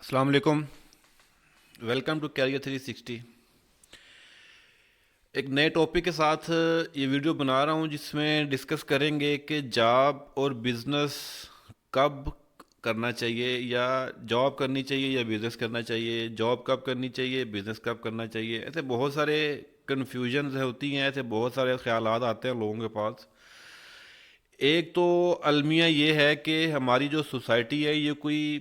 السلام علیکم. Welcome to career 360. ایک نئے ٹاپک کے ساتھ یہ ویڈیو بنا رہا ہوں جس میں ڈسکس کریں گے کہ جاب اور بزنس کب کرنا چاہیے, یا جاب کرنی چاہیے یا بزنس کرنا چاہیے, جاب کب کرنی چاہیے, بزنس کب کرنا چاہیے. ایسے بہت سارے کنفیوژنز ہوتی ہیں, ایسے بہت سارے خیالات آتے ہیں لوگوں کے پاس. ایک تو المیہ یہ ہے کہ ہماری جو سوسائٹی ہے یہ کوئی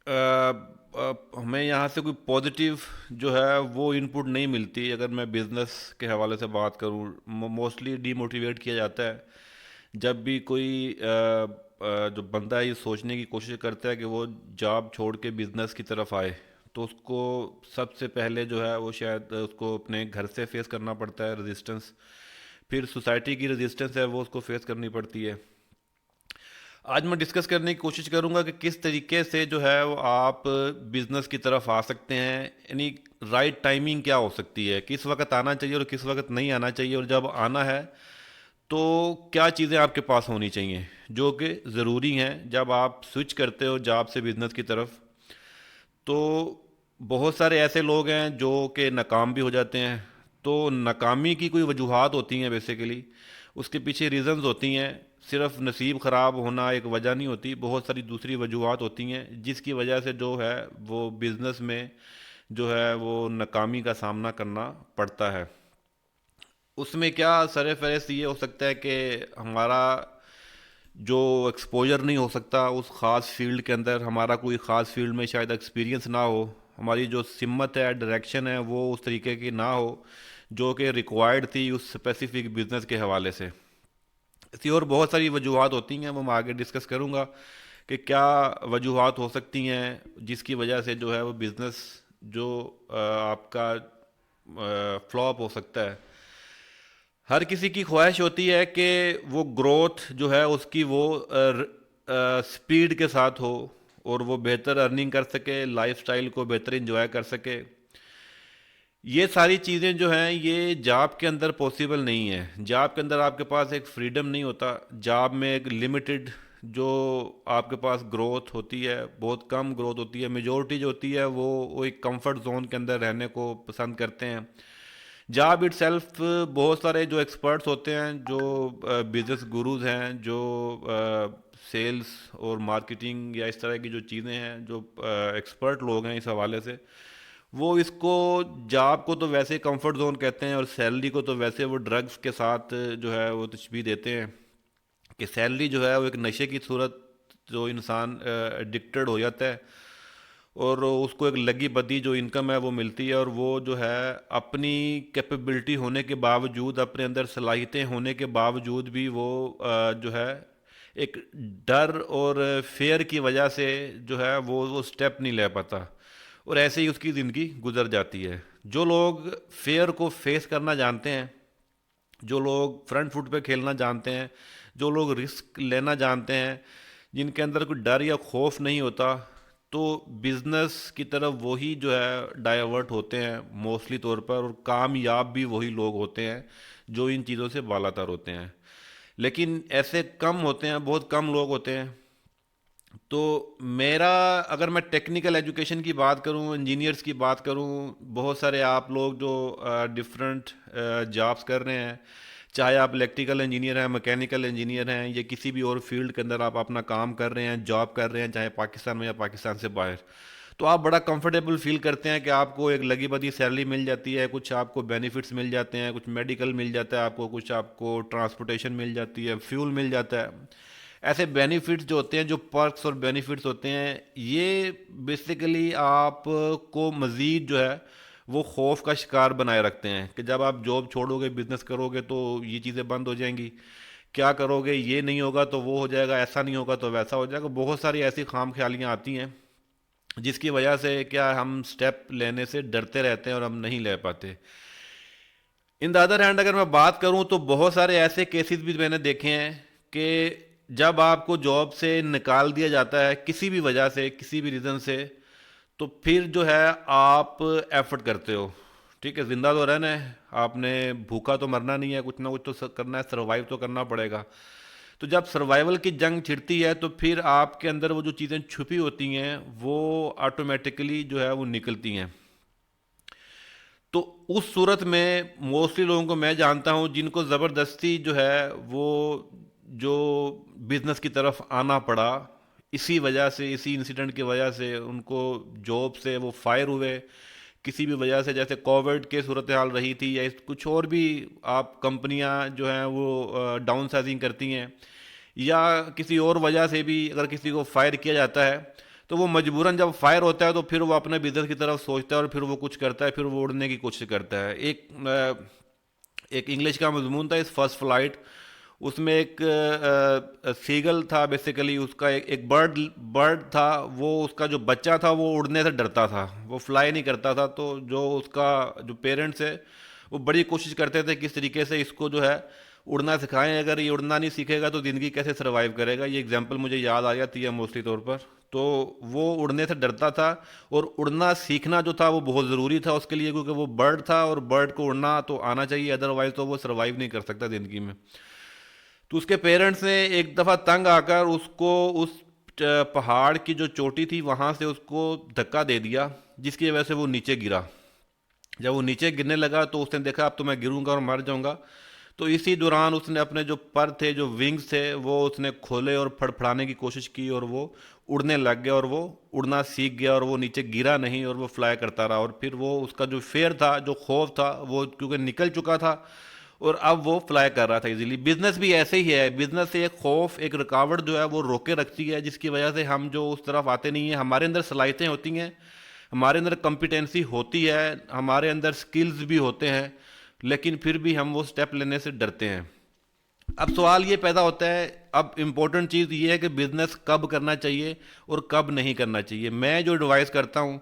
ہمیں یہاں سے کوئی پازیٹیو جو ہے وہ ان پٹ نہیں ملتی. اگر میں بزنس کے حوالے سے بات کروں, موسٹلی ڈی موٹیویٹ کیا جاتا ہے جب بھی کوئی جو بندہ یہ سوچنے کی کوشش کرتا ہے کہ وہ جاب چھوڑ کے بزنس کی طرف آئے, تو اس کو سب سے پہلے جو ہے وہ شاید اس کو اپنے گھر سے فیس کرنا پڑتا ہے ریزسٹنس, پھر سوسائٹی کی ریزسٹنس ہے وہ اس کو فیس کرنی پڑتی ہے. آج میں ڈسکس کرنے کی کوشش کروں گا کہ کس طریقے سے جو ہے وہ آپ بزنس کی طرف آ سکتے ہیں, یعنی رائٹ ٹائمنگ کیا ہو سکتی ہے, کس وقت آنا چاہیے اور کس وقت نہیں آنا چاہیے, اور جب آنا ہے تو کیا چیزیں آپ کے پاس ہونی چاہیے جو کہ ضروری ہیں جب آپ سوئچ کرتے ہو جاب سے بزنس کی طرف. تو بہت سارے ایسے لوگ ہیں جو کہ ناکام بھی ہو جاتے ہیں. تو ناکامی کی کوئی وجوہات ہوتی ہیں بیسیکلی, اس کے پیچھے ریزنز ہوتی ہیں. صرف نصیب خراب ہونا ایک وجہ نہیں ہوتی, بہت ساری دوسری وجوہات ہوتی ہیں جس کی وجہ سے جو ہے وہ بزنس میں جو ہے وہ ناکامی کا سامنا کرنا پڑتا ہے. اس میں کیا سر فہرست یہ ہو سکتا ہے کہ ہمارا جو ایکسپوجر نہیں ہو سکتا اس خاص فیلڈ کے اندر, ہمارا کوئی خاص فیلڈ میں شاید ایکسپیرینس نہ ہو, ہماری جو سمت ہے, ڈائریکشن ہے, وہ اس طریقے کی نہ ہو جو کہ ریکوائرڈ تھی اس اسپیسیفک بزنس کے حوالے سے. ایسی اور بہت ساری وجوہات ہوتی ہیں, وہ میں آگے ڈسکس کروں گا کہ کیا وجوہات ہو سکتی ہیں جس کی وجہ سے جو ہے وہ بزنس جو آپ کا فلاپ ہو سکتا ہے. ہر کسی کی خواہش ہوتی ہے کہ وہ گروتھ جو ہے اس کی وہ سپیڈ کے ساتھ ہو اور وہ بہتر ارننگ کر سکے, لائف سٹائل کو بہتر انجوائے کر سکے. یہ ساری چیزیں جو ہیں یہ جاب کے اندر پاسبل نہیں ہے. جاب کے اندر آپ کے پاس ایک فریڈم نہیں ہوتا, جاب میں ایک لمیٹڈ جو آپ کے پاس گروتھ ہوتی ہے, بہت کم گروتھ ہوتی ہے. میجورٹی جو ہوتی ہے وہ ایک کمفرٹ زون کے اندر رہنے کو پسند کرتے ہیں. جاب اٹ سیلف بہت سارے جو ایکسپرٹس ہوتے ہیں, جو بزنس گروز ہیں, جو سیلز اور مارکیٹنگ یا اس طرح کی جو چیزیں ہیں, جو ایکسپرٹ لوگ ہیں اس حوالے سے, وہ اس کو جاب کو تو ویسے کمفرٹ زون کہتے ہیں اور سیلری کو تو ویسے وہ ڈرگز کے ساتھ جو ہے وہ تشبیہ دیتے ہیں کہ سیلری جو ہے وہ ایک نشے کی صورت جو انسان ایڈکٹڈ ہو جاتا ہے اور اس کو ایک لگی بدی جو انکم ہے وہ ملتی ہے, اور وہ جو ہے اپنی کیپیبلٹی ہونے کے باوجود, اپنے اندر صلاحیتیں ہونے کے باوجود بھی وہ جو ہے ایک ڈر اور فیئر کی وجہ سے جو ہے وہ سٹیپ نہیں لے پاتا, اور ایسے ہی اس کی زندگی گزر جاتی ہے. جو لوگ فیئر کو فیس کرنا جانتے ہیں, جو لوگ فرنٹ فٹ پہ کھیلنا جانتے ہیں, جو لوگ رسک لینا جانتے ہیں, جن کے اندر کوئی ڈر یا خوف نہیں ہوتا, تو بزنس کی طرف وہی جو ہے ڈائیورٹ ہوتے ہیں موسٹلی طور پر, اور کامیاب بھی وہی لوگ ہوتے ہیں جو ان چیزوں سے بالا تر ہوتے ہیں. لیکن ایسے کم ہوتے ہیں, بہت کم لوگ ہوتے ہیں. تو میرا اگر میں ٹیکنیکل ایجوکیشن کی بات کروں, انجینئرس کی بات کروں, بہت سارے آپ لوگ جو ڈفرینٹ جابس کر رہے ہیں, چاہے آپ الیکٹریکل انجینئر ہیں, میکینیکل انجینئر ہیں, یا کسی بھی اور فیلڈ کے اندر آپ اپنا کام کر رہے ہیں, جاب کر رہے ہیں, چاہے پاکستان میں یا پاکستان سے باہر, تو آپ بڑا کمفرٹیبل فیل کرتے ہیں کہ آپ کو ایک لگی بدی سیلری مل جاتی ہے, کچھ آپ کو بینیفٹس مل جاتے ہیں, کچھ میڈیکل مل جاتا ہے آپ کو, کچھ آپ کو ٹرانسپورٹیشن مل جاتی ہے, فیول مل جاتا ہے. ایسے بینیفٹس جو ہوتے ہیں, جو پرکس اور بینیفٹس ہوتے ہیں, یہ بیسیکلی آپ کو مزید جو ہے وہ خوف کا شکار بنائے رکھتے ہیں کہ جب آپ جاب چھوڑو گے, بزنس کرو گے تو یہ چیزیں بند ہو جائیں گی, کیا کرو گے, یہ نہیں ہوگا تو وہ ہو جائے گا, ایسا نہیں ہوگا تو ویسا ہو جائے گا. بہت ساری ایسی خام خیالیاں آتی ہیں جس کی وجہ سے کیا ہم سٹیپ لینے سے ڈرتے رہتے ہیں اور ہم نہیں لے پاتے. ان دا ادر ہینڈ اگر میں بات کروں تو بہت سارے ایسے کیسز بھی میں نے دیکھے ہیں کہ جب آپ کو جاب سے نکال دیا جاتا ہے کسی بھی وجہ سے, کسی بھی ریزن سے, تو پھر جو ہے آپ ایفرٹ کرتے ہو, ٹھیک ہے, زندہ تو رہنا ہے, آپ نے بھوکا تو مرنا نہیں ہے, کچھ نہ کچھ تو کرنا ہے, سروائیو تو کرنا پڑے گا. تو جب سروائیول کی جنگ چھڑتی ہے تو پھر آپ کے اندر وہ جو چیزیں چھپی ہوتی ہیں وہ آٹومیٹکلی جو ہے وہ نکلتی ہیں. تو اس صورت میں موسٹلی لوگوں کو میں جانتا ہوں جن کو زبردستی جو ہے وہ جو بزنس کی طرف آنا پڑا، اسی وجہ سے، اسی انسیڈنٹ کی وجہ سے ان کو جاب سے وہ فائر ہوئے، کسی بھی وجہ سے، جیسے کووڈ کے صورتحال رہی تھی یا کچھ اور بھی آپ کمپنیاں جو ہیں وہ ڈاؤن سائزنگ کرتی ہیں، یا کسی اور وجہ سے بھی اگر کسی کو فائر کیا جاتا ہے تو وہ مجبوراً جب فائر ہوتا ہے تو پھر وہ اپنے بزنس کی طرف سوچتا ہے اور پھر وہ کچھ کرتا ہے، پھر وہ اڑنے کی کوشش کرتا ہے. ایک انگلش کا مضمون تھا اس فرسٹ فلائٹ، اس میں ایک سیگل تھا، بیسیکلی اس کا ایک برڈ تھا، وہ اس کا جو بچہ تھا وہ اڑنے سے ڈرتا تھا، وہ فلائی نہیں کرتا تھا. تو جو اس کا جو پیرنٹس ہے وہ بڑی کوشش کرتے تھے کس طریقے سے اس کو جو ہے اڑنا سکھائیں، اگر یہ اڑنا نہیں سیکھے گا تو زندگی کیسے سروائیو کرے گا. یہ اگزامپل مجھے یاد آ جاتی ہے موسٹلی طور پر. تو وہ اڑنے سے ڈرتا تھا اور اڑنا سیکھنا جو تھا وہ بہت ضروری تھا اس کے لیے، کیونکہ وہ برڈ تھا اور برڈ کو اڑنا تو آنا چاہیے، ادروائز تو وہ سروائیو نہیں کر سکتا زندگی میں. تو اس کے پیرنٹس نے ایک دفعہ تنگ آ کر اس کو اس پہاڑ کی جو چوٹی تھی وہاں سے اس کو دھکا دے دیا، جس کی وجہ سے وہ نیچے گرا. جب وہ نیچے گرنے لگا تو اس نے دیکھا اب تو میں گروں گا اور مر جاؤں گا. تو اسی دوران اس نے اپنے جو پر تھے، جو ونگز تھے، وہ اس نے کھولے اور پھڑ پھڑانے کی کوشش کی اور وہ اڑنے لگ گیا اور وہ اڑنا سیکھ گیا اور وہ نیچے گرا نہیں اور وہ فلائی کرتا رہا. اور پھر وہ اس کا جو فیئر تھا، جو خوف تھا، وہ کیونکہ نکل چکا تھا اور اب وہ فلائی کر رہا تھا ایزیلی. بزنس بھی ایسے ہی ہے، بزنس سے ایک خوف، ایک رکاوٹ جو ہے وہ روکے رکھتی ہے، جس کی وجہ سے ہم جو اس طرف آتے نہیں ہیں. ہمارے اندر صلاحیتیں ہوتی ہیں، ہمارے اندر کمپیٹنسی ہوتی ہے، ہمارے اندر سکلز بھی ہوتے ہیں، لیکن پھر بھی ہم وہ سٹیپ لینے سے ڈرتے ہیں. اب سوال یہ پیدا ہوتا ہے، اب امپورٹنٹ چیز یہ ہے کہ بزنس کب کرنا چاہیے اور کب نہیں کرنا چاہیے. میں جو ایڈوائز کرتا ہوں،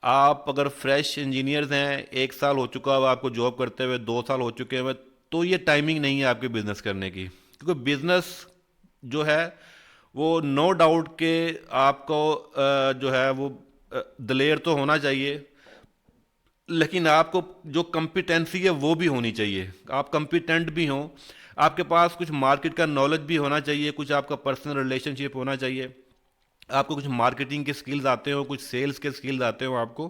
آپ اگر فریش انجینئرز ہیں، 1 سال ہو چکا ہوا آپ کو جاب کرتے ہوئے، 2 سال ہو چکے ہوئے، تو یہ ٹائمنگ نہیں ہے آپ کے بزنس کرنے کی. کیونکہ بزنس جو ہے وہ نو ڈاؤٹ کہ آپ کو جو ہے وہ دلیر تو ہونا چاہیے، لیکن آپ کو جو کمپیٹنسی ہے وہ بھی ہونی چاہیے، آپ کمپیٹنٹ بھی ہوں، آپ کے پاس کچھ مارکیٹ کا نالج بھی ہونا چاہیے، کچھ آپ کا پرسنل ریلیشن شپ ہونا چاہیے، آپ کو کچھ مارکیٹنگ کے سکلز آتے ہوں، کچھ سیلز کے سکلز آتے ہوں آپ کو.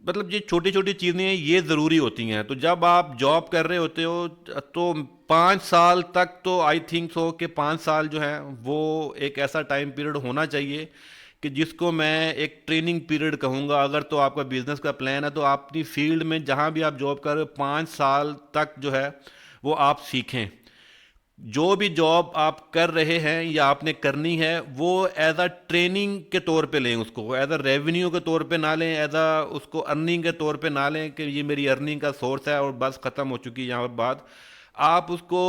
مطلب یہ چھوٹی چھوٹی چیزیں ہیں، یہ ضروری ہوتی ہیں. تو جب آپ جاب کر رہے ہوتے ہو تو 5 سال تک تو آئی تھنک سو کہ 5 سال جو ہے وہ ایک ایسا ٹائم پیریڈ ہونا چاہیے کہ جس کو میں ایک ٹریننگ پیریڈ کہوں گا. اگر تو آپ کا بزنس کا پلان ہے تو آپ اپنی فیلڈ میں جہاں بھی آپ جاب کر رہے ہو 5 سال تک جو ہے وہ آپ سیکھیں. جو بھی جاب آپ کر رہے ہیں یا آپ نے کرنی ہے وہ ایز اے ٹریننگ کے طور پہ لیں، اس کو ایز اے ریونیو کے طور پہ نہ لیں، ایز اے اس کو ارننگ کے طور پہ نہ لیں کہ یہ میری ارننگ کا سورس ہے اور بس ختم ہو چکی یہاں بات. آپ اس کو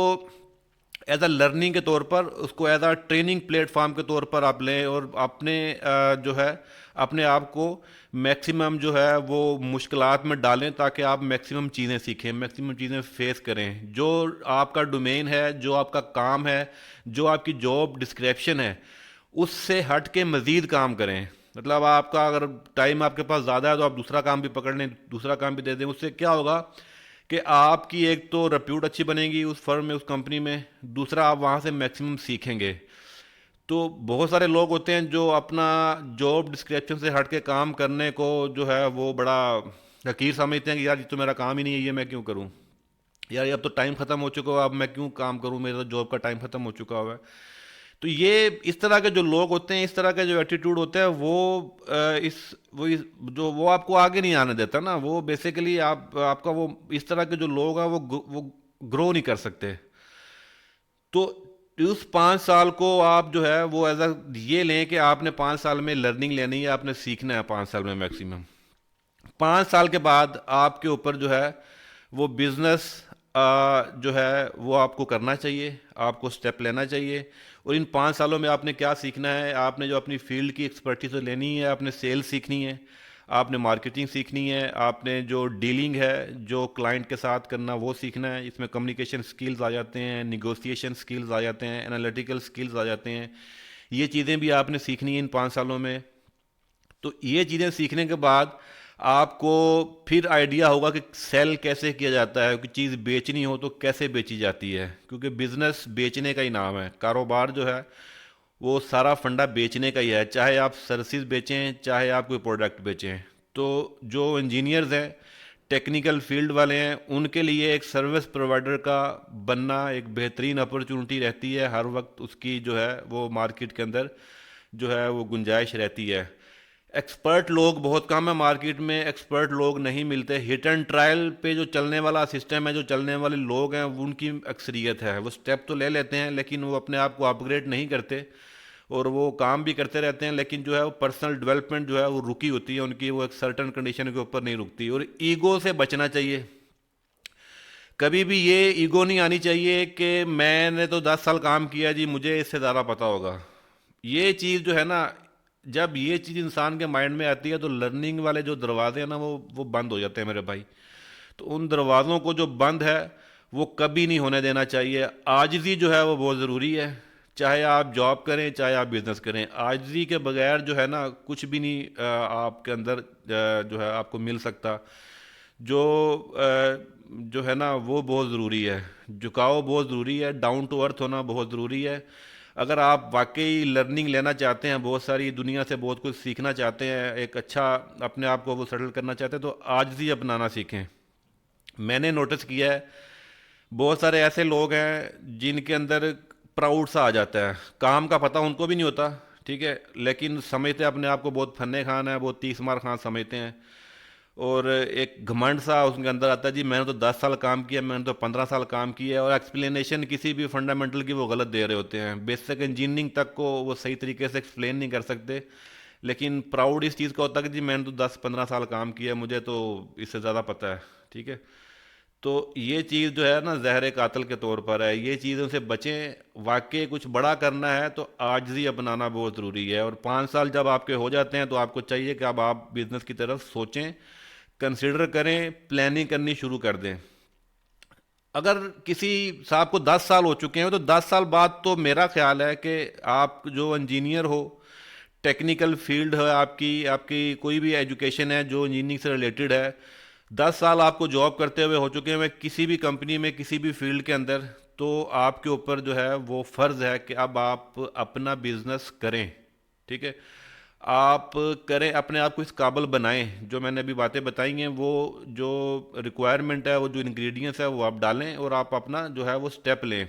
ایز اے لرننگ کے طور پر، اس کو as a training plate form کے طور پر آپ لیں اور اپنے جو ہے اپنے آپ کو میکسیمم جو ہے وہ مشکلات میں ڈالیں تاکہ آپ میکسیمم چیزیں سیکھیں، میکسیمم چیزیں فیس کریں. جو آپ کا ڈومین ہے، جو آپ کا کام ہے، جو آپ کی جاب ڈسکرپشن ہے، اس سے ہٹ کے مزید کام کریں. مطلب آپ کا اگر ٹائم آپ کے پاس زیادہ ہے تو آپ دوسرا کام بھی پکڑ لیں، دوسرا کام بھی دے دیں. اس سے کیا ہوگا کہ آپ کی ایک تو ریپیوٹ اچھی بنے گی اس فرم میں، اس کمپنی میں، دوسرا آپ وہاں سے میکسیمم سیکھیں گے. تو بہت سارے لوگ ہوتے ہیں جو اپنا جاب ڈسکرپشن سے ہٹ کے کام کرنے کو جو ہے وہ بڑا حقیر سمجھتے ہیں کہ یار یہ تو میرا کام ہی نہیں ہے، یہ میں کیوں کروں، یار یہ اب تو ٹائم ختم ہو چکا ہوا، اب میں کیوں کام کروں، میرا جاب کا ٹائم ختم ہو چکا ہوا ہے. تو یہ اس طرح کے جو لوگ ہوتے ہیں، اس طرح کا جو ایٹیٹیوڈ ہوتا ہے وہ جو وہ آپ کو آگے نہیں آنے دیتا نا. وہ بیسیکلی آپ کا وہ اس طرح کے جو لوگ ہیں وہ گرو نہیں کر سکتے. تو اس 5 سال کو آپ جو ہے وہ ایز اے یہ لیں کہ آپ نے 5 سال میں لرننگ لینی ہے، آپ نے سیکھنا ہے 5 سال میں میکسیمم. 5 سال کے بعد آپ کے اوپر جو ہے وہ بزنس جو ہے وہ آپ کو کرنا چاہیے، آپ کو سٹیپ لینا چاہیے. اور ان 5 سالوں میں آپ نے کیا سیکھنا ہے؟ آپ نے جو اپنی فیلڈ کی ایکسپرٹیز لینی ہے، آپ نے سیل سیکھنی ہے، آپ نے مارکیٹنگ سیکھنی ہے، آپ نے جو ڈیلنگ ہے، جو کلائنٹ کے ساتھ کرنا وہ سیکھنا ہے. اس میں کمیونیکیشن سکلز آ جاتے ہیں، نیگوسیشن سکلز آ جاتے ہیں، انالیٹیکل سکلز آ جاتے ہیں. یہ چیزیں بھی آپ نے سیکھنی ہیں ان 5 سالوں میں. تو یہ چیزیں سیکھنے کے بعد آپ کو پھر آئیڈیا ہوگا کہ سیل کیسے کیا جاتا ہے، کہ چیز بیچنی ہو تو کیسے بیچی جاتی ہے، کیونکہ بزنس بیچنے کا ہی نام ہے، کاروبار جو ہے وہ سارا فنڈا بیچنے کا ہی ہے، چاہے آپ سروسز بیچیں چاہے آپ کوئی پروڈکٹ بیچیں۔ تو جو انجینئرز ہیں، ٹیکنیکل فیلڈ والے ہیں، ان کے لیے ایک سروس پرووائڈر کا بننا ایک بہترین اپرچونٹی رہتی ہے، ہر وقت اس کی جو ہے وہ مارکیٹ کے اندر جو ہے وہ گنجائش رہتی ہے۔ ایکسپرٹ لوگ بہت کم ہیں مارکیٹ میں، ایکسپرٹ لوگ نہیں ملتے، ہٹ اینڈ ٹرائل پہ جو چلنے والا سسٹم ہے، جو چلنے والے لوگ ہیں، وہ ان کی اکثریت ہے، وہ سٹیپ تو لے لیتے ہیں لیکن وہ اپنے آپ کو اپ گریڈ نہیں کرتے، اور وہ کام بھی کرتے رہتے ہیں لیکن جو ہے وہ پرسنل ڈیولپمنٹ جو ہے وہ رکی ہوتی ہے ان کی، وہ ایک سرٹن کنڈیشن کے اوپر نہیں رکتی، اور ایگو سے بچنا چاہیے۔ کبھی بھی یہ ایگو نہیں آنی چاہیے کہ میں نے تو 10 سال کام کیا جی، مجھے اس سے زیادہ پتا ہوگا۔ یہ چیز جو ہے نا، جب یہ چیز انسان کے مائنڈ میں آتی ہے تو لرننگ والے جو دروازے ہیں نا وہ بند ہو جاتے ہیں میرے بھائی۔ تو ان دروازوں کو جو بند ہے وہ کبھی نہیں ہونے دینا چاہیے۔ عاجزی جو ہے وہ بہت ضروری ہے، چاہے آپ جاب کریں چاہے آپ بزنس کریں، عاجزی کے بغیر جو ہے نا کچھ بھی نہیں آپ کے اندر جو ہے آپ کو مل سکتا۔ جو جو ہے نا وہ بہت ضروری ہے، جھکاؤ بہت ضروری ہے، ڈاؤن ٹو ارتھ ہونا بہت ضروری ہے۔ اگر آپ واقعی لرننگ لینا چاہتے ہیں، بہت ساری دنیا سے بہت کچھ سیکھنا چاہتے ہیں، ایک اچھا اپنے آپ کو وہ سیٹل کرنا چاہتے ہیں، تو عاجزی اپنانا سیکھیں۔ میں نے نوٹس کیا ہے بہت سارے ایسے لوگ ہیں جن کے اندر پراؤڈ سا آ جاتا ہے، کام کا پتہ ان کو بھی نہیں ہوتا، ٹھیک ہے، لیکن سمجھتے اپنے آپ کو بہت فنے خان ہے، بہت 30 مار خان سمجھتے ہیں، اور ایک گھمنڈ سا اس کے اندر آتا ہے، جی میں نے تو 10 سال کام کیا، میں نے تو 15 سال کام کیا ہے، اور ایکسپلینیشن کسی بھی فنڈامنٹل کی وہ غلط دے رہے ہوتے ہیں، بیسک انجینئرنگ تک کو وہ صحیح طریقے سے ایکسپلین نہیں کر سکتے، لیکن پراؤڈ اس چیز کا ہوتا ہے کہ جی میں نے تو 10 15 سال کام کیا، مجھے تو اس سے زیادہ پتہ ہے، ٹھیک ہے۔ تو یہ چیز جو ہے نا زہر قاتل کے طور پر ہے، یہ چیزوں سے بچیں۔ واقعی کچھ بڑا کرنا ہے تو عاجزی اپنانا بہت ضروری ہے، اور 5 سال جب آپ کے ہو جاتے ہیں تو آپ کو چاہیے کہ اب آپ بزنس کی طرف سوچیں، کنسیڈر کریں، پلاننگ کرنی شروع کر دیں۔ اگر کسی صاحب کو 10 سال ہو چکے ہیں تو 10 سال بعد تو میرا خیال ہے کہ آپ جو انجینئر ہو، ٹیکنیکل فیلڈ ہے آپ کی کوئی بھی ایجوکیشن ہے جو انجینئرنگ سے ریلیٹڈ ہے، 10 سال آپ کو جاب کرتے ہوئے ہو چکے ہیں کسی بھی کمپنی میں کسی بھی فیلڈ کے اندر، تو آپ کے اوپر جو ہے وہ فرض ہے کہ اب آپ اپنا بزنس کریں، ٹھیک ہے، آپ کریں، اپنے آپ کو اس قابل بنائیں، جو میں نے ابھی باتیں بتائی ہیں وہ جو ریکوائرمنٹ ہے، وہ جو انگریڈینٹس ہے وہ آپ ڈالیں، اور آپ اپنا جو ہے وہ سٹیپ لیں۔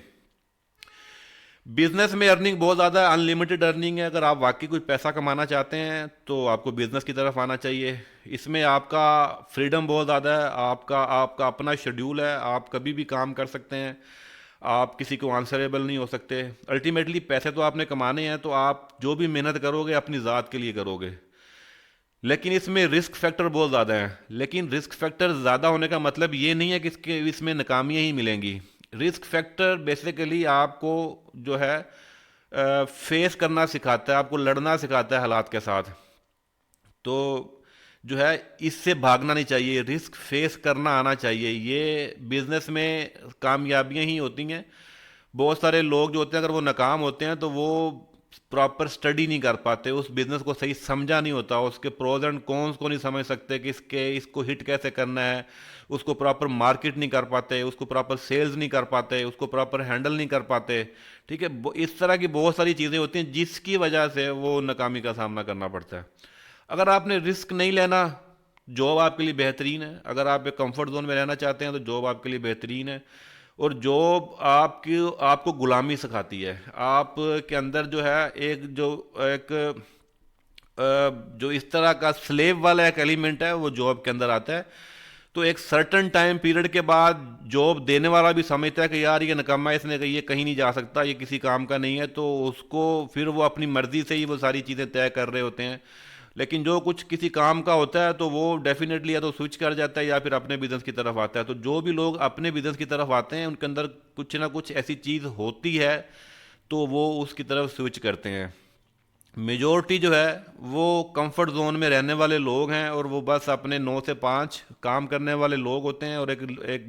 بزنس میں ارننگ بہت زیادہ ہے، ان لمیٹڈ ارننگ ہے، اگر آپ واقعی کچھ پیسہ کمانا چاہتے ہیں تو آپ کو بزنس کی طرف آنا چاہیے۔ اس میں آپ کا فریڈم بہت زیادہ ہے، آپ کا اپنا شیڈیول ہے، آپ کبھی بھی کام کر سکتے ہیں، آپ کسی کو آنسریبل نہیں ہو سکتے۔ الٹیمیٹلی پیسے تو آپ نے کمانے ہیں، تو آپ جو بھی محنت کرو گے اپنی ذات کے لیے کرو گے، لیکن اس میں رسک فیکٹر بہت زیادہ ہیں۔ لیکن رسک فیکٹر زیادہ ہونے کا مطلب یہ نہیں ہے کہ اس میں ناکامیاں ہی ملیں گی۔ رسک فیکٹر بیسیکلی آپ کو جو ہے فیس کرنا سکھاتا ہے، آپ کو لڑنا سکھاتا ہے حالات کے ساتھ، تو جو ہے اس سے بھاگنا نہیں چاہیے، رسک فیس کرنا آنا چاہیے۔ یہ بزنس میں کامیابیاں ہی ہوتی ہیں۔ بہت سارے لوگ جو ہوتے ہیں اگر وہ ناکام ہوتے ہیں تو وہ پراپر سٹڈی نہیں کر پاتے، اس بزنس کو صحیح سمجھا نہیں ہوتا، اس کے پروز اینڈ کونس کو نہیں سمجھ سکتے کہ اس کو ہٹ کیسے کرنا ہے، اس کو پراپر مارکیٹ نہیں کر پاتے، اس کو پراپر سیلز نہیں کر پاتے، اس کو پراپر ہینڈل نہیں کر پاتے، ٹھیک ہے۔ اس طرح کی بہت ساری چیزیں ہوتی ہیں جس کی وجہ سے وہ ناکامی کا سامنا کرنا پڑتا ہے۔ اگر آپ نے رسک نہیں لینا، جاب آپ کے لیے بہترین ہے۔ اگر آپ ایک کمفرٹ زون میں رہنا چاہتے ہیں تو جاب آپ کے لیے بہترین ہے، اور جاب آپ کو غلامی سکھاتی ہے، آپ کے اندر جو ہے جو اس طرح کا سلیو والا ایک ایلیمنٹ ہے وہ جاب کے اندر آتا ہے۔ تو ایک سرٹن ٹائم پیریڈ کے بعد جاب دینے والا بھی سمجھتا ہے کہ یار یہ نکما ہے، اس نے کہ یہ کہیں نہیں جا سکتا، یہ کسی کام کا نہیں ہے، تو اس کو پھر وہ اپنی مرضی سے ہی وہ ساری چیزیں طے کر رہے ہوتے ہیں۔ لیکن جو کچھ کسی کام کا ہوتا ہے تو وہ ڈیفینیٹلی یا تو سوئچ کر جاتا ہے یا پھر اپنے بزنس کی طرف آتا ہے۔ تو جو بھی لوگ اپنے بزنس کی طرف آتے ہیں ان کے اندر کچھ نہ کچھ ایسی چیز ہوتی ہے تو وہ اس کی طرف سوئچ کرتے ہیں۔ میجورٹی جو ہے وہ کمفرٹ زون میں رہنے والے لوگ ہیں، اور وہ بس اپنے 9 سے 5 کام کرنے والے لوگ ہوتے ہیں، اور ایک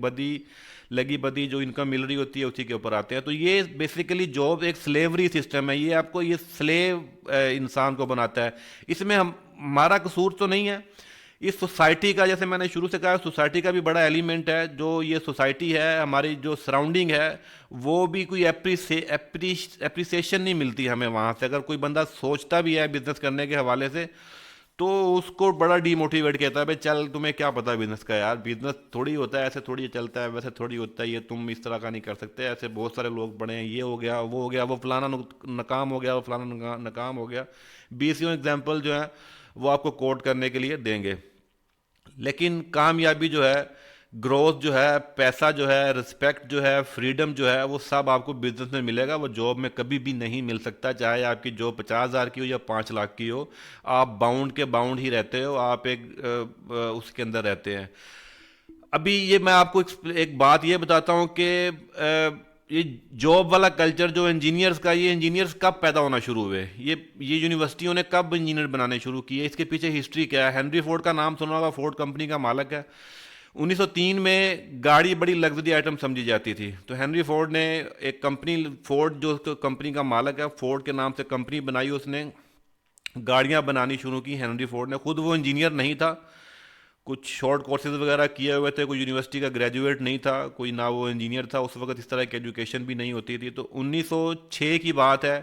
بدی جو انکم مل رہی ہوتی ہے اسی کے اوپر آتے ہیں۔ تو یہ بیسیکلی جاب ایک سلیوری سسٹم ہے، یہ آپ کو یہ سلیو انسان کو بناتا ہے۔ اس میں ہمارا قصور تو نہیں ہے، اس سوسائٹی کا، جیسے میں نے شروع سے کہا، سوسائٹی کا بھی بڑا ایلیمنٹ ہے. جو یہ سوسائٹی ہے، ہماری جو سراؤنڈنگ ہے، وہ بھی کوئی اپریسیشن نہیں ملتی ہمیں وہاں سے. اگر کوئی بندہ سوچتا بھی ہے بزنس کرنے کے حوالے سے تو اس کو بڑا ڈی موٹیویٹ کہتا ہے، بھائی چل تمہیں کیا پتا بزنس کا یار، بزنس تھوڑی ہوتا ہے، ایسے تھوڑی چلتا ہے، ویسے تھوڑی ہوتا ہے، یہ تم اس طرح کا نہیں کر سکتے، ایسے بہت سارے لوگ بڑے ہیں، یہ ہو گیا، وہ ہو گیا، وہ فلانا ناکام ہو گیا، وہ فلانا ناکام ہو گیا. 20 ایگزامپل جو ہیں وہ آپ کو کوٹ کرنے کے لیے دیں گے. لیکن کامیابی جو ہے، گروتھ جو ہے، پیسہ جو ہے، رسپیکٹ جو ہے، فریڈم جو ہے، وہ سب آپ کو بزنس میں ملے گا. وہ جاب میں کبھی بھی نہیں مل سکتا، چاہے آپ کی جاب 50,000 کی ہو یا 5 لاکھ کی ہو. آپ باؤنڈ کے باؤنڈ ہی رہتے ہو، آپ ایک اس کے اندر رہتے ہیں. ابھی یہ میں آپ کو ایک بات یہ بتاتا ہوں کہ یہ جاب والا کلچر جو انجینئرز کا، یہ انجینئرز کب پیدا ہونا شروع ہوئے، یہ یونیورسٹیوں نے کب انجینئر بنانے شروع کیے، اس کے پیچھے ہسٹری کیا ہے. ہنری فورڈ کا نام سنا ہوگا، فورڈ کمپنی کا مالک ہے. 1903 میں گاڑی بڑی لگژری آئٹم سمجھی جاتی تھی، تو ہنری فورڈ نے ایک کمپنی، فورڈ جو کمپنی کا مالک ہے، فورڈ کے نام سے کمپنی بنائی، اس نے گاڑیاں بنانی شروع کی. ہنری فورڈ نے خود، وہ انجینئر نہیں تھا، کچھ شارٹ کورسز وغیرہ کیے ہوئے تھے، کوئی یونیورسٹی کا گریجویٹ نہیں تھا کوئی، نہ وہ انجینئر تھا. اس وقت اس طرح کی ایجوکیشن بھی نہیں ہوتی تھی. تو 1906 کی بات ہے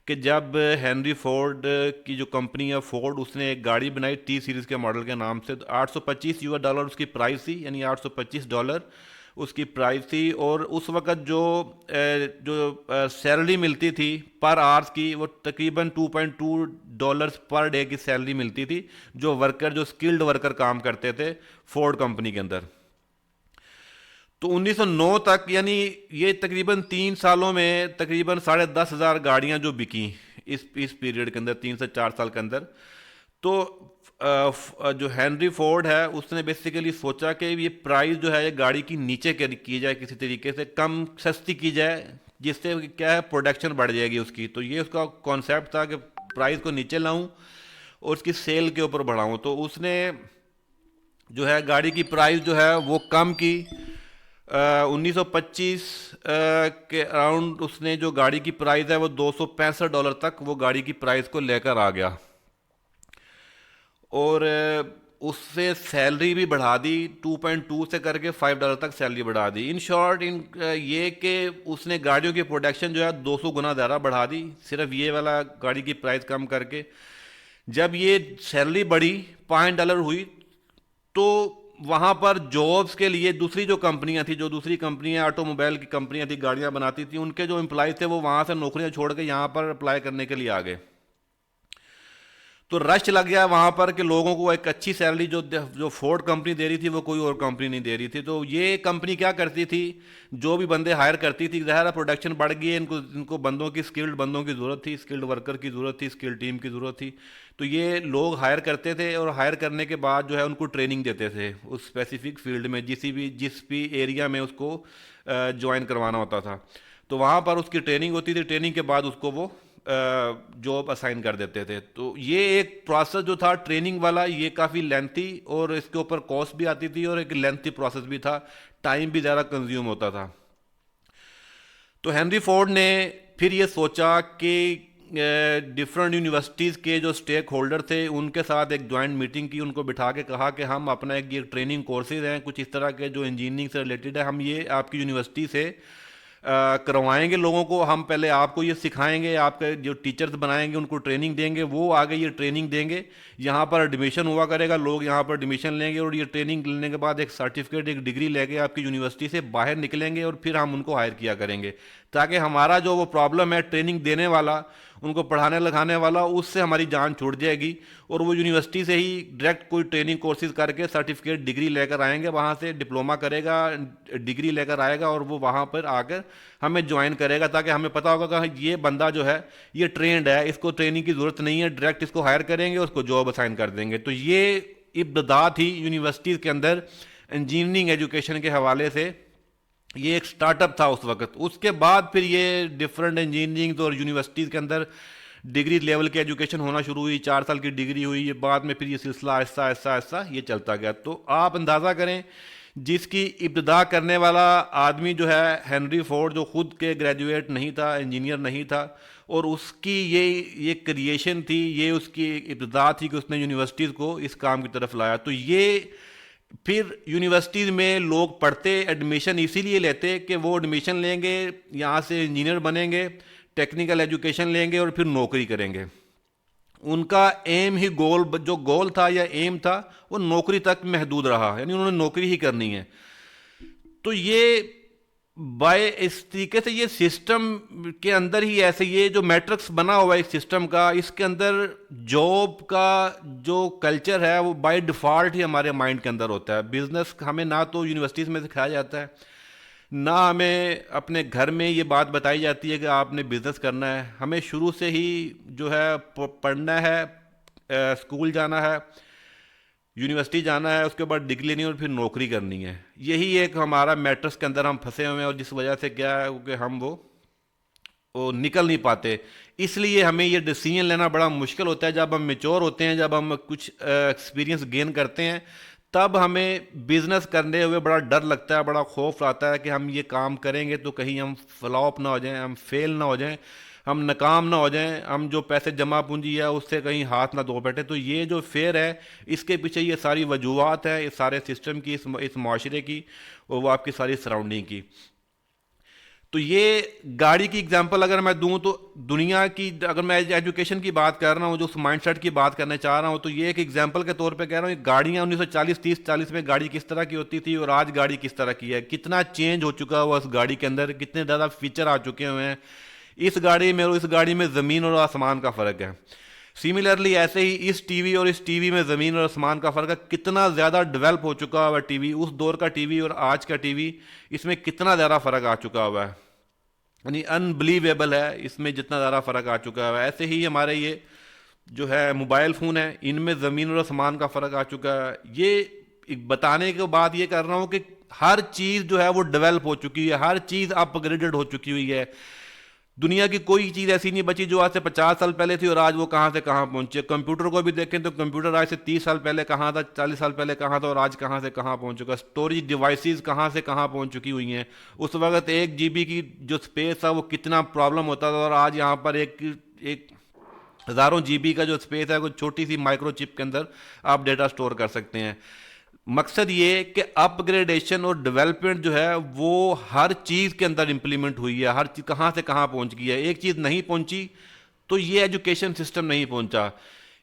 کہ جب ہنری فورڈ کی جو کمپنی ہے فورڈ، اس نے ایک گاڑی بنائی ٹی سیریز کے ماڈل کے نام سے. $825 اس کی پرائز تھی، یعنی $825 اس کی پرائز تھی. اور اس وقت جو سیلری ملتی تھی پر آورس کی، وہ تقریباً $2.2 پر ڈے کی سیلری ملتی تھی، جو ورکر، جو اسکلڈ ورکر کام کرتے تھے فورڈ کمپنی کے اندر. تو 1909 تک، یعنی یہ تقریباً 3 سالوں میں تقریباً 10,500 گاڑیاں جو بکیں اس پیریڈ کے اندر، 3 سے 4 سال کے اندر. تو جو ہنری فورڈ ہے، اس نے بیسیکلی سوچا کہ یہ پرائز جو ہے یہ گاڑی کی نیچے کی جائے، کسی طریقے سے کم سستی کی جائے، جس سے کیا ہے پروڈکشن بڑھ جائے گی اس کی. تو یہ اس کا کانسیپٹ تھا کہ پرائز کو نیچے لاؤں اور اس کی سیل کے اوپر بڑھاؤں. تو اس نے جو ہے گاڑی کی پرائز جو ہے وہ کم کی. 1925 کے اراؤنڈ اس نے جو گاڑی کی پرائز ہے وہ $265 تک وہ گاڑی کی پرائز کو لے کر آ گیا. اور اس سے سیلری بھی بڑھا دی، 2.2 سے کر کے $5 تک سیلری بڑھا دی. ان شارٹ یہ کہ اس نے گاڑیوں کی پروڈکشن جو ہے 200 گنا زیادہ بڑھا دی، صرف یہ والا گاڑی کی پرائز کم کر کے. جب یہ سیلری بڑھی، $5 ہوئی، تو وہاں پر جابس کے لیے دوسری جو کمپنیاں تھیں، جو دوسری کمپنیاں آٹو موبائل کی کمپنیاں تھیں، گاڑیاں بناتی تھیں، ان کے جو امپلائز تھے وہ وہاں سے نوکریاں چھوڑ کے یہاں پر اپلائی کرنے کے لیے آ گئے. تو رش لگ گیا وہاں پر کہ لوگوں کو ایک اچھی سیلری جو فورڈ کمپنی دے رہی تھی وہ کوئی اور کمپنی نہیں دے رہی تھی. تو یہ کمپنی کیا کرتی تھی، جو بھی بندے ہائر کرتی تھی، ظاہر پروڈکشن بڑھ گئی، ان کو بندوں کی، اسکلڈ بندوں کی ضرورت تھی، اسکلڈ ورکر کی ضرورت تھی، اسکلڈ ٹیم کی ضرورت تھی. تو یہ لوگ ہائر کرتے تھے، اور ہائر کرنے کے بعد جو ہے ان کو ٹریننگ دیتے تھے اس اسپیسیفک فیلڈ میں، جس بھی ایریا میں اس کو جوائن کروانا ہوتا تھا. تو وہاں پر اس کی ٹریننگ ہوتی تھی، ٹریننگ کے بعد اس کو وہ جاب اسائن کر دیتے تھے. تو یہ ایک پروسیس جو تھا ٹریننگ والا، یہ کافی لینتھی، اور اس کے اوپر کاسٹ بھی آتی تھی، اور ایک لینتھی پروسیس بھی تھا، ٹائم بھی زیادہ کنزیوم ہوتا تھا. تو ہنری فورڈ نے پھر یہ سوچا کہ ڈفرینٹ یونیورسٹیز کے جو اسٹیک ہولڈر تھے ان کے ساتھ ایک جوائنٹ میٹنگ کی، ان کو بٹھا کے کہا کہ ہم اپنا ایک یہ ٹریننگ کورسز ہیں کچھ اس طرح کے جو انجینئرنگ سے ریلیٹڈ ہے، ہم یہ آپ کی یونیورسٹی سے کروائیں گے لوگوں کو. ہم پہلے آپ کو یہ سکھائیں گے، آپ کے جو ٹیچرز بنائیں گے ان کو ٹریننگ دیں گے، وہ آگے یہ ٹریننگ دیں گے، یہاں پر ایڈمیشن ہوا کرے گا، لوگ یہاں پر ایڈمیشن لیں گے، اور یہ ٹریننگ لینے کے بعد ایک سرٹیفکیٹ، ایک ڈگری لے کے آپ کی یونیورسٹی سے باہر نکلیں گے، اور پھر ہم ان کو ہائر کیا کریں گے، تاکہ ہمارا جو وہ پرابلم ہے ٹریننگ دینے والا، ان کو پڑھانے لکھانے والا، اس سے ہماری جان چھوٹ جائے گی، اور وہ یونیورسٹی سے ہی ڈائریکٹ کوئی ٹریننگ کورسز کر کے سرٹیفکیٹ ڈگری لے کر آئیں گے، وہاں سے ڈپلومہ کرے گا، ڈگری لے کر آئے گا، اور وہ وہاں پر آ کر ہمیں جوائن کرے گا، تاکہ ہمیں پتہ ہوگا کہ یہ بندہ جو ہے یہ ٹرینڈ ہے، اس کو ٹریننگ کی ضرورت نہیں ہے، ڈائریکٹ اس کو ہائر کریں گے، اس کو جاب اسائن کر دیں گے. تو یہ ابتدا تھی یونیورسٹیز کے اندر انجینئرنگ ایجوکیشن کے حوالے سے، یہ ایک سٹارٹ اپ تھا اس وقت. اس کے بعد پھر یہ ڈفرینٹ انجینئرنگ اور یونیورسٹیز کے اندر ڈگری لیول کی ایجوکیشن ہونا شروع ہوئی، 4 سال کی ڈگری ہوئی، یہ بعد میں پھر یہ سلسلہ آہستہ آہستہ آہستہ یہ چلتا گیا. تو آپ اندازہ کریں جس کی ابتدا کرنے والا آدمی جو ہے ہنری فورڈ، جو خود کے گریجویٹ نہیں تھا، انجینئر نہیں تھا، اور اس کی یہ کریشن تھی، یہ اس کی ابتدا تھی کہ اس نے یونیورسٹیز کو اس کام کی طرف لایا. تو یہ پھر یونیورسٹیز میں لوگ پڑھتے، ایڈمیشن اسی لیے لیتے کہ وہ ایڈمیشن لیں گے، یہاں سے انجینئر بنیں گے، ٹیکنیکل ایجوکیشن لیں گے اور پھر نوکری کریں گے. ان کا ایم ہی جو گول تھا یا ایم تھا وہ نوکری تک محدود رہا، یعنی انہوں نے نوکری ہی کرنی ہے. تو یہ بائے اس طریقے سے یہ سسٹم کے اندر ہی ایسے یہ جو میٹرکس بنا ہوا ہے اس سسٹم کا، اس کے اندر جاب کا جو کلچر ہے وہ بائی ڈیفالٹ ہی ہمارے مائنڈ کے اندر ہوتا ہے. بزنس ہمیں نہ تو یونیورسٹیز میں سکھایا جاتا ہے، نہ ہمیں اپنے گھر میں یہ بات بتائی جاتی ہے کہ آپ نے بزنس کرنا ہے. ہمیں شروع سے ہی جو ہے پڑھنا ہے، اسکول جانا ہے، یونیورسٹی جانا ہے، اس کے بعد ڈگری لینی اور پھر نوکری کرنی ہے. یہی ایک ہمارا میٹرس کے اندر ہم پھنسے ہوئے ہیں، اور جس وجہ سے کیا ہے کہ ہم وہ نکل نہیں پاتے. اس لیے ہمیں یہ ڈیسیژن لینا بڑا مشکل ہوتا ہے. جب ہم میچور ہوتے ہیں، جب ہم کچھ ایکسپیرینس گین کرتے ہیں، تب ہمیں بزنس کرنے ہوئے بڑا ڈر لگتا ہے، بڑا خوف آتا ہے کہ ہم یہ کام کریں گے تو کہیں ہم فلاپ نہ ہو جائیں، ہم فیل نہ ہو جائیں، ہم ناکام نہ ہو جائیں، ہم جو پیسے جمع پونجی ہے اس سے کہیں ہاتھ نہ دھو بیٹھے. تو یہ جو فیئر ہے، اس کے پیچھے یہ ساری وجوہات ہیں، اس سارے سسٹم کی، اس معاشرے کی، اور وہ آپ کی ساری سراؤنڈنگ کی. تو یہ گاڑی کی اگزامپل اگر میں دوں تو دنیا کی، اگر میں ایجوکیشن کی بات کر رہا ہوں، جو اس مائنڈ سیٹ کی بات کرنا چاہ رہا ہوں، تو یہ ایک اگزامپل کے طور پہ کہہ رہا ہوں. گاڑیاں 1940 میں گاڑی کس طرح کی ہوتی تھی اور آج گاڑی کس طرح کی ہے، کتنا چینج ہو چکا ہوا اس گاڑی کے اندر، کتنے زیادہ فیچر آ چکے ہوئے ہیں اس گاڑی میں، اور اس گاڑی میں زمین اور آسمان کا فرق ہے. سملرلی ایسے ہی اس ٹی وی اور اس ٹی وی میں زمین اور آسمان کا فرق ہے. کتنا زیادہ ڈیولپ ہو چکا ہوا ٹی وی، اس دور کا ٹی وی اور آج کا ٹی وی، اس میں کتنا زیادہ فرق آ چکا ہوا ہے، یعنی انبلیویبل ہے اس میں جتنا زیادہ فرق آ چکا ہے. ایسے ہی ہمارے یہ جو ہے موبائل فون ہے، ان میں زمین اور آسمان کا فرق آ چکا ہے. یہ بتانے کے بعد یہ کر رہا ہوں کہ ہر چیز جو ہے وہ ڈیولپ ہو چکی ہے، ہر چیز اپ گریڈڈ ہو چکی ہوئی ہے. دنیا کی کوئی چیز ایسی نہیں بچی جو آج سے 50 سال پہلے تھی اور آج وہ کہاں سے کہاں پہنچے. کمپیوٹر کو بھی دیکھیں تو کمپیوٹر آج سے 30 سال پہلے کہاں تھا، 40 سال پہلے کہاں تھا، اور آج کہاں سے کہاں پہنچ چکا. اسٹوریج ڈیوائسز کہاں سے کہاں پہنچ چکی ہوئی ہیں. اس وقت 1 GB کی جو اسپیس تھا وہ کتنا پرابلم ہوتا تھا، اور آج یہاں پر ایک ہزاروں GB کا جو اسپیس ہے، وہ چھوٹی سی مائکرو چپ کے اندر آپ ڈیٹا سٹور کر سکتے ہیں. مقصد یہ کہ اپ گریڈیشن اور ڈیولپمنٹ جو ہے وہ ہر چیز کے اندر امپلیمنٹ ہوئی ہے. ہر چیز کہاں سے کہاں پہنچ گئی ہے. ایک چیز نہیں پہنچی تو یہ ایجوکیشن سسٹم نہیں پہنچا.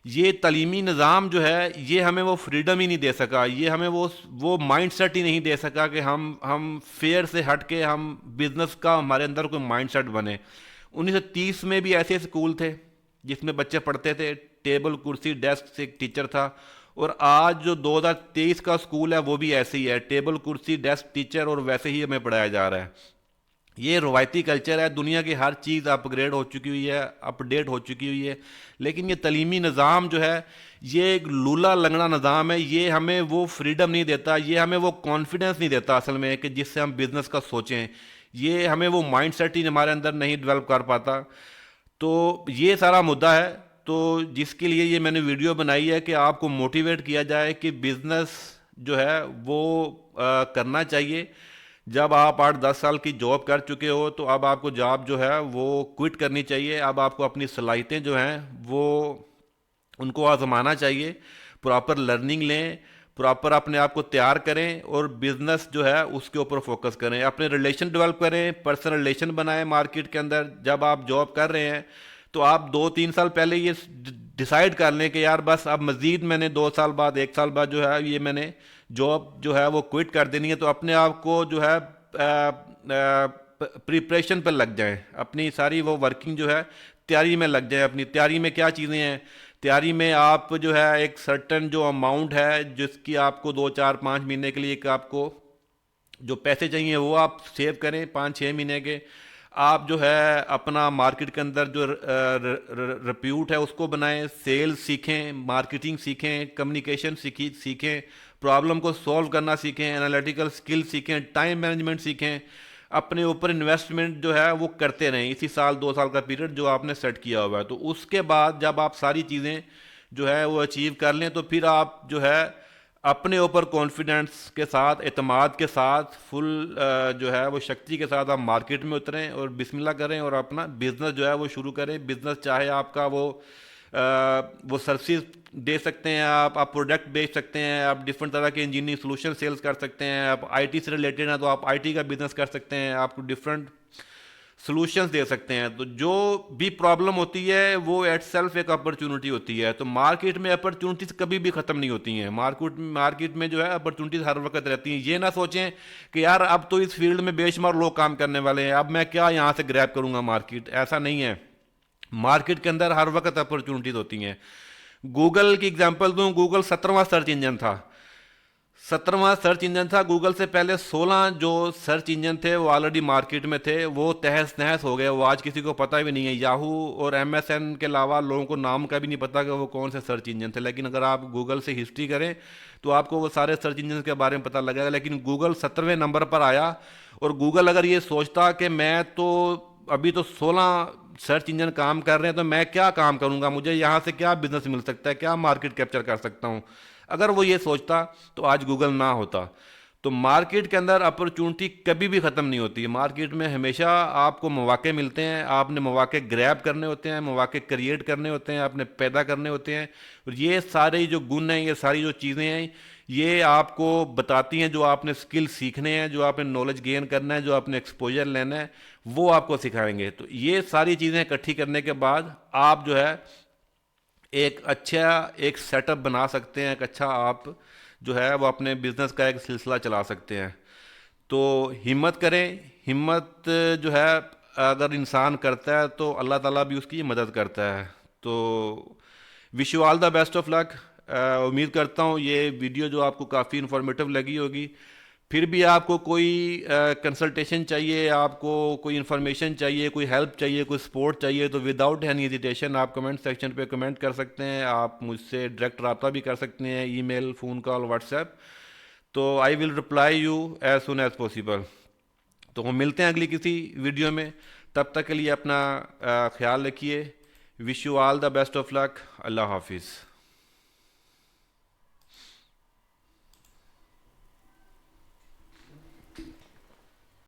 یہ تعلیمی نظام جو ہے یہ ہمیں وہ فریڈم ہی نہیں دے سکا، یہ ہمیں وہ مائنڈ سیٹ ہی نہیں دے سکا کہ ہم فیئر سے ہٹ کے ہم بزنس کا ہمارے اندر کوئی مائنڈ سیٹ بنے. 1930 میں بھی ایسے اسکول تھے جس میں بچے پڑھتے تھے، ٹیبل کرسی ڈیسک سے ایک ٹیچر تھا. اور آج جو 2023 کا اسکول ہے وہ بھی ایسے ہی ہے، ٹیبل کرسی ڈیسک ٹیچر، اور ویسے ہی ہمیں پڑھایا جا رہا ہے. یہ روایتی کلچر ہے. دنیا کی ہر چیز اپ گریڈ ہو چکی ہوئی ہے، اپ ڈیٹ ہو چکی ہوئی ہے، لیکن یہ تعلیمی نظام جو ہے یہ ایک لولا لنگڑا نظام ہے. یہ ہمیں وہ فریڈم نہیں دیتا، یہ ہمیں وہ کانفیڈنس نہیں دیتا اصل میں کہ جس سے ہم بزنس کا سوچیں. یہ ہمیں وہ مائنڈ سیٹ ہی ہمارے اندر نہیں ڈیولپ کر پاتا. تو یہ سارا مدعا ہے. تو جس کے لیے یہ میں نے ویڈیو بنائی ہے کہ آپ کو موٹیویٹ کیا جائے کہ بزنس جو ہے وہ کرنا چاہیے. جب آپ 8-10 سال کی جاب کر چکے ہو تو اب آپ کو جاب جو ہے وہ کوئٹ کرنی چاہیے. اب آپ کو اپنی صلاحیتیں جو ہیں وہ ان کو آزمانا چاہیے. پراپر لرننگ لیں، پراپر اپنے آپ کو تیار کریں، اور بزنس جو ہے اس کے اوپر فوکس کریں. اپنے ریلیشن ڈیولپ کریں، پرسنل ریلیشن بنائیں مارکیٹ کے اندر. جب آپ جاب کر رہے ہیں تو آپ 2-3 سال پہلے یہ ڈیسائیڈ کر لیں کہ یار بس اب مزید میں نے 2 سال بعد 1 سال بعد جو ہے یہ میں نے جاب جو ہے وہ کوئٹ کر دینی ہے. تو اپنے آپ کو جو ہے پریپریشن پہ لگ جائیں، اپنی ساری وہ ورکنگ جو ہے تیاری میں لگ جائیں. اپنی تیاری میں کیا چیزیں ہیں؟ تیاری میں آپ جو ہے ایک سرٹن جو اماؤنٹ ہے جس کی آپ کو 2-4-5 مہینے کے لیے ایک آپ کو جو پیسے چاہیے وہ آپ سیو کریں 5-6 مہینے کے. آپ جو ہے اپنا مارکیٹ کے اندر جو ریپیوٹ ہے اس کو بنائیں، سیلز سیکھیں، مارکیٹنگ سیکھیں، کمیونیکیشن سیکھیں، پرابلم کو سولو کرنا سیکھیں، انالیٹیکل سکل سیکھیں، ٹائم مینجمنٹ سیکھیں. اپنے اوپر انویسٹمنٹ جو ہے وہ کرتے رہیں اسی 2 سال کا پیریڈ جو آپ نے سیٹ کیا ہوا ہے. تو اس کے بعد جب آپ ساری چیزیں جو ہے وہ اچیو کر لیں تو پھر آپ جو ہے اپنے اوپر کانفیڈنس کے ساتھ، اعتماد کے ساتھ، فل جو ہے وہ شکتی کے ساتھ آپ مارکیٹ میں اتریں اور بسم اللہ کریں اور اپنا بزنس جو ہے وہ شروع کریں. بزنس چاہے آپ کا وہ سروسز دے سکتے ہیں، آپ پروڈکٹ بیچ سکتے ہیں، آپ ڈفرنٹ طرح کے انجینئرنگ سولوشن سیلز کر سکتے ہیں، آپ آئی ٹی سے ریلیٹڈ ہیں تو آپ آئی ٹی کا بزنس کر سکتے ہیں، آپ کو ڈفرنٹ سولوشنز دے سکتے ہیں. تو جو بھی پرابلم ہوتی ہے وہ ایٹ سیلف ایک اپرچونٹی ہوتی ہے. تو مارکیٹ میں اپرچونٹیز کبھی بھی ختم نہیں ہوتی ہیں. مارکیٹ میں جو ہے اپرچونٹیز ہر وقت رہتی ہیں. یہ نہ سوچیں کہ یار اب تو اس فیلڈ میں بے شمار لوگ کام کرنے والے ہیں، اب میں کیا یہاں سے گریب کروں گا مارکیٹ. ایسا نہیں ہے. مارکیٹ کے اندر ہر وقت اپرچونٹیز ہوتی ہیں. گوگل کی اگزامپل دوں، گوگل 17واں سرچ انجن تھا. 17واں سرچ انجن تھا. گوگل سے پہلے 16 جو سرچ انجن تھے وہ آلریڈی مارکیٹ میں تھے، وہ تہس نہس ہو گئے، وہ آج کسی کو پتہ بھی نہیں ہے. یاہو اور ایم ایس این کے علاوہ لوگوں کو نام کا بھی نہیں پتا کہ وہ کون سے سرچ انجن تھے. لیکن اگر آپ گوگل سے ہسٹری کریں تو آپ کو وہ سارے سرچ انجن کے بارے میں پتہ لگے گا. لیکن گوگل 17ویں نمبر پر آیا. اور گوگل اگر یہ سوچتا کہ میں تو ابھی تو 16 سرچ انجن کام کر رہے ہیں تو میں کیا کام کروں گا، مجھے یہاں سے کیا بزنس مل سکتا ہے، کیا مارکیٹ کیپچر کر سکتا ہوں، اگر وہ یہ سوچتا تو آج گوگل نہ ہوتا. تو مارکیٹ کے اندر اپرچونٹی کبھی بھی ختم نہیں ہوتی. مارکیٹ میں ہمیشہ آپ کو مواقع ملتے ہیں. آپ نے مواقع گریب کرنے ہوتے ہیں، مواقع کریٹ کرنے ہوتے ہیں، آپ نے پیدا کرنے ہوتے ہیں. اور یہ سارے جو گن ہیں، یہ ساری جو چیزیں ہیں، یہ آپ کو بتاتی ہیں جو آپ نے سکل سیکھنے ہیں، جو آپ نے نالج گین کرنا ہے، جو آپ نے ایکسپوجر لینا ہے، وہ آپ کو سکھائیں گے. تو یہ ساری چیزیں اکٹھی کرنے کے بعد آپ جو ہے ایک اچھا ایک سیٹ اپ بنا سکتے ہیں. ایک اچھا آپ جو ہے وہ اپنے بزنس کا ایک سلسلہ چلا سکتے ہیں. تو ہمت کریں. ہمت جو ہے اگر انسان کرتا ہے تو اللہ تعالیٰ بھی اس کی مدد کرتا ہے. تو wish you all the best of luck. امید کرتا ہوں یہ ویڈیو جو آپ کو کافی انفارمیٹیو لگی ہوگی. پھر بھی آپ کو کوئی کنسلٹیشن چاہیے، آپ کو کوئی انفارمیشن چاہیے، کوئی ہیلپ چاہیے، کوئی سپورٹ چاہیے تو وداؤٹ اینی ہیزیٹیشن آپ کمنٹ سیکشن پہ کمنٹ کر سکتے ہیں. آپ مجھ سے ڈائریکٹ رابطہ بھی کر سکتے ہیں، email, phone call, WhatsApp. تو I will reply you as soon as possible. تو ہم ملتے ہیں اگلی کسی ویڈیو میں. تب تک کے لیے اپنا خیال رکھیے. Wish you all the best of luck. Allah حافظ.